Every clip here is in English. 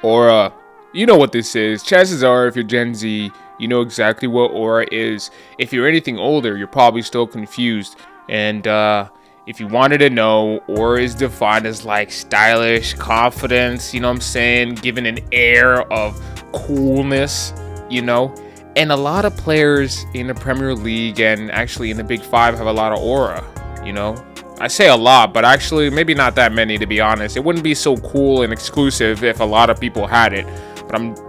Aura. You know what this is. Chances are, if you're Gen Z, you know exactly what Aura is. If you're anything older, you're probably still confused. And if you wanted to know, Aura is defined as like stylish confidence, you know what I'm saying? Given an air of coolness, you know? And a lot of players in the Premier League and actually in the Big Five have a lot of aura, you know? I say a lot, but actually maybe not that many, to be honest. It wouldn't be so cool and exclusive if a lot of people had it.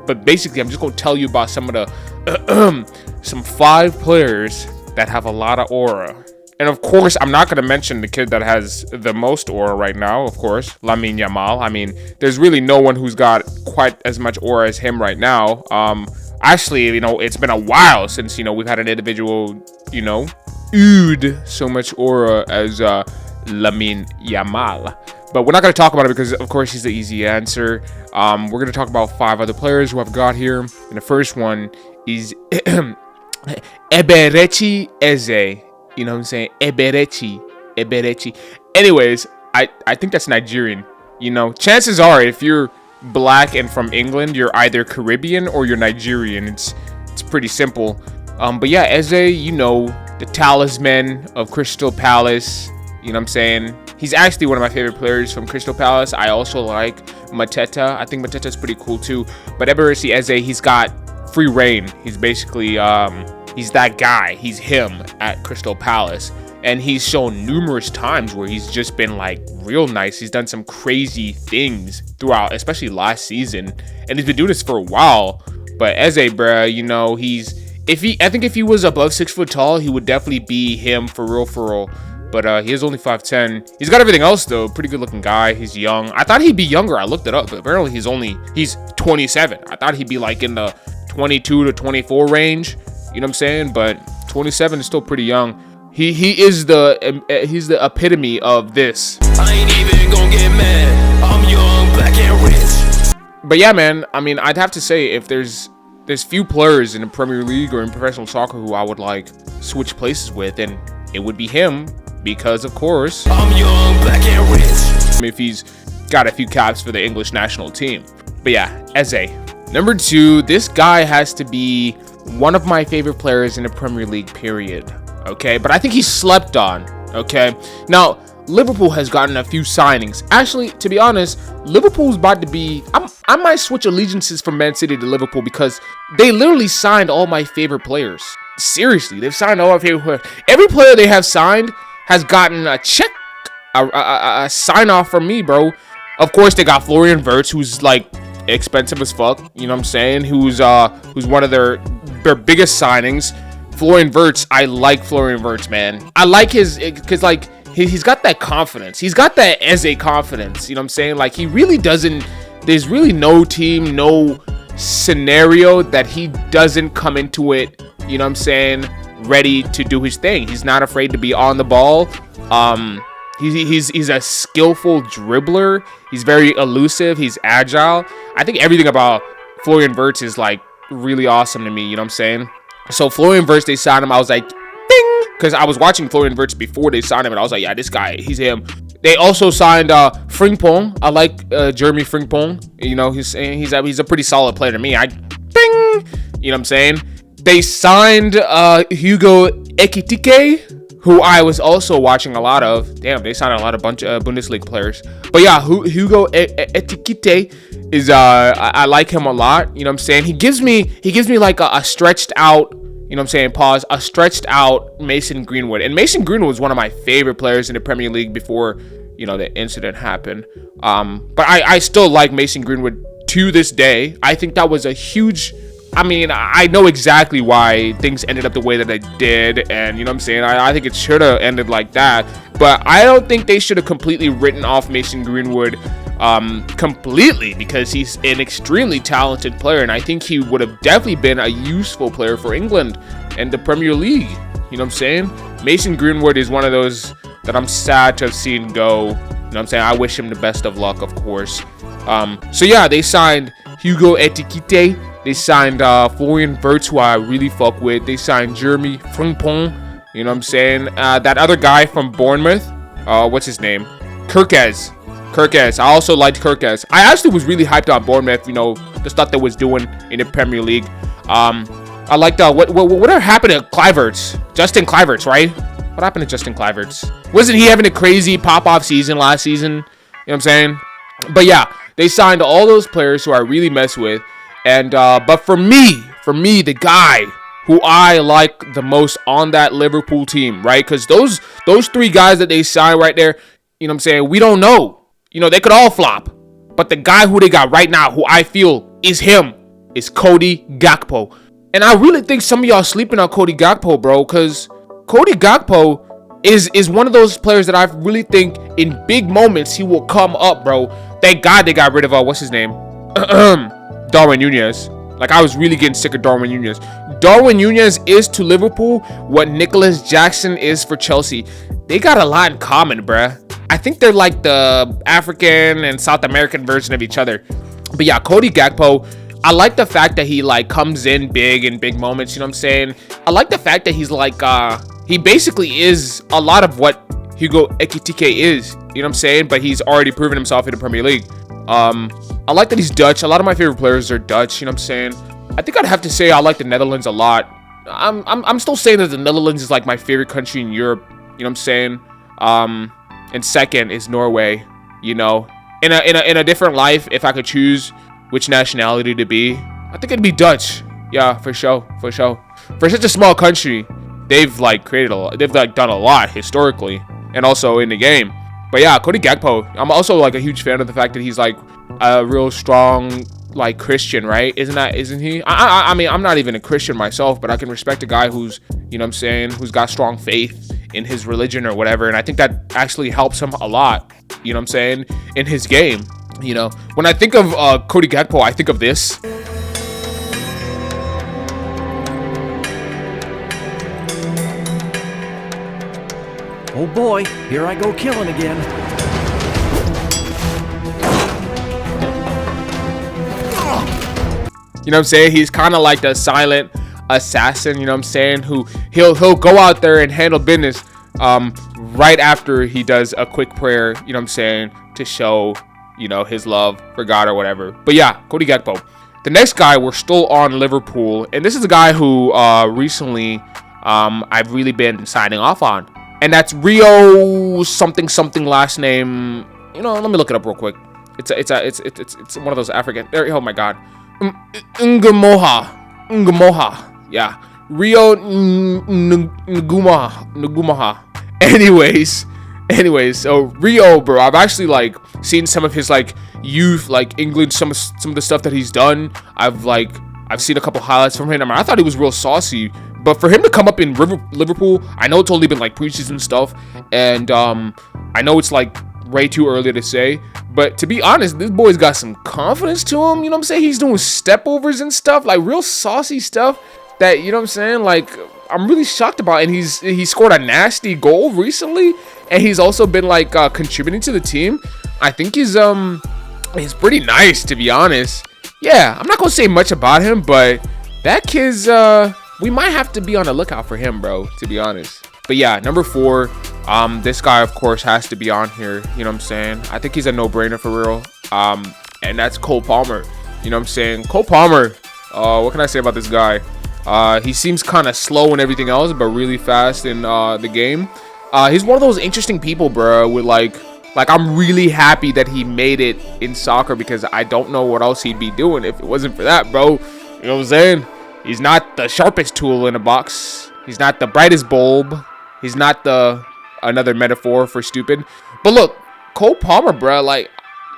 But basically, I'm just gonna tell you about some of the some 5 players that have a lot of aura. And of course, I'm not gonna mention the kid that has the most aura right now. Of course, Lamine Yamal. I mean, there's really no one who's got quite as much aura as him right now. Actually, you know, it's been a while since, you know, we've had an individual, you know, ood so much aura as Lamine Yamal. But we're not going to talk about it because, of course, he's the easy answer. We're going to talk about 5 other players who I've got here. And the first one is Eberechi Eze. You know what I'm saying? Eberechi. Anyways, I think that's Nigerian. You know, chances are if you're black and from England, you're either Caribbean or you're Nigerian. It's pretty simple. But yeah, Eze, you know, the talisman of Crystal Palace. You know what I'm saying? He's actually one of my favorite players from Crystal Palace. I also like Mateta. I think Mateta's pretty cool too. But Eberechi Eze, he's got free reign. He's basically he's that guy. He's him at Crystal Palace. And he's shown numerous times where he's just been like real nice. He's done some crazy things throughout, especially last season. And he's been doing this for a while. But Eze, bruh, you know, I think if he was above 6 foot tall, he would definitely be him for real. But he is only 5'10". He's got everything else though. Pretty good looking guy. He's young. I thought he'd be younger. I looked it up, but apparently he's 27. I thought he'd be like in the 22 to 24 range. You know what I'm saying? But 27 is still pretty young. He's the epitome of this. I ain't even gonna get mad. I'm young, black and rich. But yeah, man. I mean, I'd have to say if there's few players in the Premier League or in professional soccer who I would like switch places with, and it would be him. Because, of course, I'm young, black and rich. If he's got a few caps for the English national team. But yeah, Eze. Number 2, this guy has to be one of my favorite players in the Premier League, period. Okay, but I think he's slept on. Okay, now Liverpool has gotten a few signings. Actually, to be honest, Liverpool's about to be... I might switch allegiances from Man City to Liverpool because they literally signed all my favorite players. Seriously, they've signed all my favorite players. Every player they have signed has gotten a check, a sign off from me, bro. Of course, they got Florian Wirtz, who's like expensive as fuck. You know what I'm saying? Who's one of their biggest signings. Florian Wirtz, I like Florian Wirtz, man. I like because like he's got that confidence. He's got that Eze confidence. You know what I'm saying? Like he really doesn't. There's really no team, no scenario that he doesn't come into it. You know what I'm saying? Ready to do his thing. He's not afraid to be on the ball. He's a skillful dribbler. He's very elusive. He's agile. I think everything about Florian Wirtz is like really awesome to me. You know what I'm saying? So Florian Wirtz, they signed him. I was like, ding, because I was watching Florian Wirtz before they signed him, and I was like, yeah, this guy, he's him. They also signed Frimpong. I like Jeremy Frimpong. You know, he's a pretty solid player to me. Ding. You know what I'm saying? They signed Hugo Ekitike, who I was also watching a lot of. Damn, they signed a bunch of Bundesliga players. But yeah, Hugo Ekitike is I like him a lot. You know what I'm saying? He gives me like a stretched out, you know what I'm saying, pause, a stretched out Mason Greenwood. And Mason Greenwood was one of my favorite players in the Premier League before, you know, the incident happened. But I still like Mason Greenwood to this day. I think that was a huge... I mean, I know exactly why things ended up the way that they did, and you know what I'm saying? I think it should have ended like that, but I don't think they should have completely written off Mason Greenwood completely, because he's an extremely talented player, and I think he would have definitely been a useful player for England and the Premier League. You know what I'm saying? Mason Greenwood is one of those that I'm sad to have seen go. You know what I'm saying? I wish him the best of luck, of course. So yeah, they signed Hugo Ekitike. They signed Florian Wirtz, who I really fuck with. They signed Jeremy Frimpong. You know what I'm saying? That other guy from Bournemouth. What's his name? Kerkez. Kirkes. I also liked Kirkes. I actually was really hyped on Bournemouth, you know, the stuff that was doing in the Premier League. I liked what happened to Kluivert? Justin Kluivert, right? What happened to Justin Kluivert? Wasn't he having a crazy pop-off season last season? You know what I'm saying? But yeah, they signed all those players who I really mess with. And but for me, the guy who I like the most on that Liverpool team, right? Because those 3 guys that they signed right there, you know what I'm saying, we don't know. You know, they could all flop. But the guy who they got right now, who I feel is him, is Cody Gakpo. And I really think some of y'all sleeping on Cody Gakpo, bro, because Cody Gakpo is one of those players that I really think in big moments he will come up, bro. Thank God they got rid of, what's his name? Darwin Nunez. Like, I was really getting sick of Darwin Nunez. Darwin Nunez is to Liverpool what Nicholas Jackson is for Chelsea. They got a lot in common, bruh. I think they're like the African and South American version of each other. But yeah, Cody Gakpo, I like the fact that he like comes in big in big moments, you know what I'm saying? I like the fact that he's like, he basically is a lot of what Hugo Ekitike is, you know what I'm saying? But he's already proven himself in the Premier League. I like that he's Dutch. A lot of my favorite players are Dutch, you know what I'm saying? I think I'd have to say I like the Netherlands a lot. I'm still saying that the Netherlands is like my favorite country in Europe, you know what I'm saying? And second is Norway, you know? In a different life, if I could choose which nationality to be, I think it'd be Dutch. Yeah, for sure. For such a small country, they've like created a lot. They've like done a lot historically and also in the game. But yeah, Cody Gakpo, I'm also like a huge fan of the fact that he's like a real strong like Christian, right? Isn't he? I mean, I'm not even a Christian myself, but I can respect a guy who's, you know what I'm saying, who's got strong faith in his religion or whatever, and I think that actually helps him a lot, you know what I'm saying, in his game. You know, when I think of Cody Gakpo, I think of this. Oh boy, here I go killing again. You know what I'm saying? He's kind of like the silent assassin, you know what I'm saying? Who he'll go out there and handle business right after he does a quick prayer, you know what I'm saying, to show, you know, his love for God or whatever. But yeah, Cody Gakpo. The next guy, we're still on Liverpool, and this is a guy who recently I've really been signing off on, and that's Rio something last name. You know, let me look it up real quick. It's one of those African. Oh my God, Ngumoha. Yeah, Rio Ngumoha. Anyways, so Rio, bro, I've actually like seen some of his like youth, like England, some of the stuff that he's done. I've seen a couple highlights from him. I mean, I thought he was real saucy, but for him to come up in Liverpool, I know it's only been like preseason stuff, and I know it's like way too early to say, but to be honest, this boy's got some confidence to him. You know what I'm saying? He's doing step overs and stuff, like real saucy stuff that, you know what I'm saying, like I'm really shocked about. And he scored a nasty goal recently, and he's also been like contributing to the team. I think he's pretty nice, to be honest. Yeah, I'm not gonna say much about him, but that kid's we might have to be on the lookout for him, bro, to be honest. But yeah, number 4, this guy of course has to be on here, you know what I'm saying? I think he's a no-brainer for real. And that's Cole Palmer. You know what I'm saying? Cole Palmer, what can I say about this guy? He seems kind of slow and everything else, but really fast in the game. He's one of those interesting people, bro, with like I'm really happy that he made it in soccer, because I don't know what else he'd be doing if it wasn't for that, bro. You know what I'm saying? He's not the sharpest tool in a box. He's not the brightest bulb. He's not another metaphor for stupid. But look, Cole Palmer, bro, like,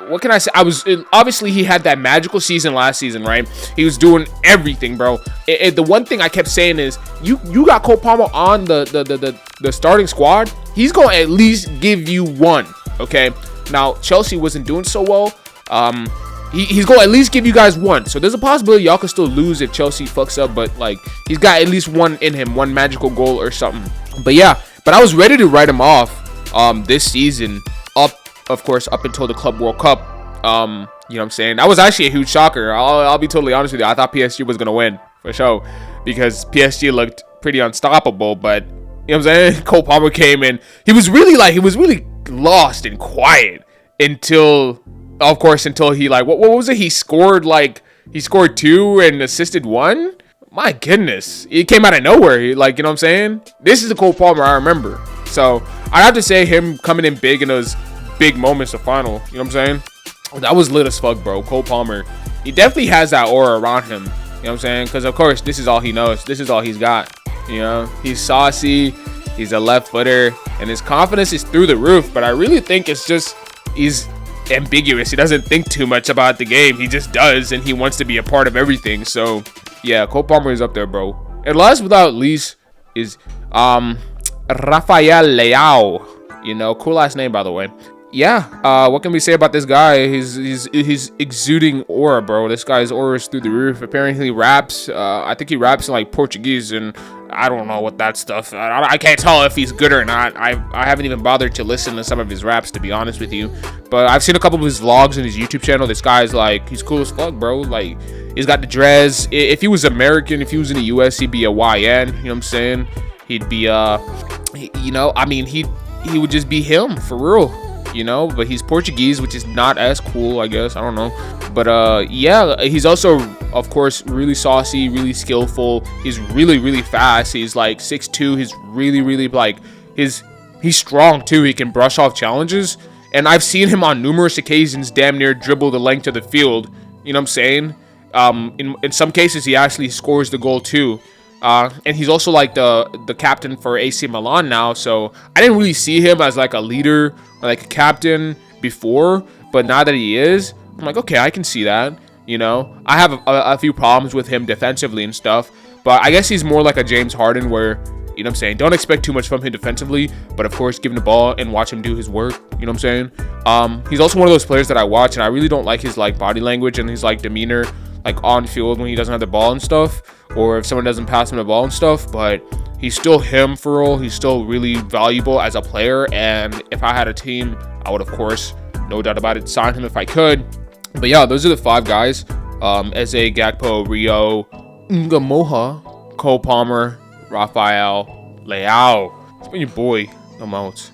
what can I say? Obviously he had that magical season last season, right? He was doing everything, bro. The one thing I kept saying is, you got Cole Palmer on the starting squad. He's going to at least give you one, okay? Now, Chelsea wasn't doing so well. He's going to at least give you guys one. So there's a possibility y'all could still lose if Chelsea fucks up, but like, he's got at least one in him, one magical goal or something. But yeah, but I was ready to write him off this season, of course, up until the Club World Cup. You know what I'm saying? That was actually a huge shocker. I'll be totally honest with you. I thought PSG was going to win, for sure, because PSG looked pretty unstoppable. But, you know what I'm saying? Cole Palmer came in. He was really lost and quiet. until, of course, until he like, what was it? He scored 2 and assisted 1. My goodness, it came out of nowhere. Like, you know what I'm saying? This is the Cole Palmer I remember. So I have to say him coming in big in those big moments of final. You know what I'm saying? That was lit as fuck, bro. Cole Palmer, he definitely has that aura around him. You know what I'm saying? Because of course, this is all he knows. This is all he's got. You know, he's saucy. He's a left footer, and his confidence is through the roof. But I really think it's just he's ambiguous. He doesn't think too much about the game. He just does, and he wants to be a part of everything. So yeah, Cole Palmer is up there, bro. And last without least is Rafael Leao. You know, cool last name, by the way. Yeah, what can we say about this guy? He's exuding aura, bro. This guy's aura is through the roof. Apparently he raps. I think he raps in like Portuguese, and I don't know what that stuff. I can't tell if he's good or not. I haven't even bothered to listen to some of his raps, to be honest with you. But I've seen a couple of his vlogs and his YouTube channel. This guy's like, he's cool as fuck, bro. Like, he's got the dreads. If he was American, if he was in the US, he'd be a YN. You know what I'm saying? He'd be you know, I mean, he would just be him for real. You know, but he's Portuguese, which is not as cool, I guess. I don't know. But yeah, he's also, of course, really saucy, really skillful. He's really, really fast. He's like 6'2". He's really like, he's strong too. He can brush off challenges. And I've seen him on numerous occasions damn near dribble the length of the field. You know what I'm saying? In some cases, he actually scores the goal too. And he's also like the captain for AC Milan now. So I didn't really see him as like a leader or like a captain before, but now that he is, I'm like, okay, I can see that. You know, I have a few problems with him defensively and stuff, but I guess he's more like a James Harden where, you know what I'm saying, don't expect too much from him defensively, but of course give him the ball and watch him do his work. You know what I'm saying? He's also one of those players that I watch and I really don't like his like body language and his like demeanor like on field when he doesn't have the ball and stuff, or if someone doesn't pass him the ball and stuff. But he's still him for real. He's still really valuable as a player, and if I had a team, I would, of course, no doubt about it, sign him if I could. But yeah, those are the 5 guys. Eze, Gakpo, Rio, Ngamoha, Cole Palmer, Rafael Leao. It's been your boy, No Mounts.